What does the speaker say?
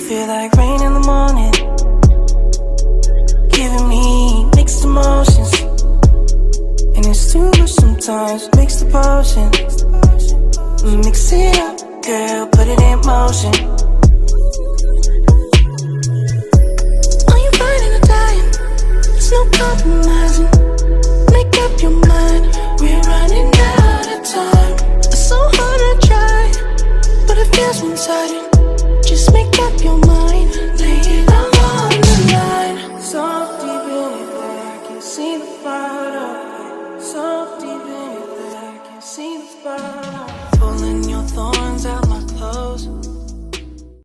feel like rain in the morning, giving me mixed emotions, and it's too much sometimes. Mix the potion, mix it up, girl, put it in motion.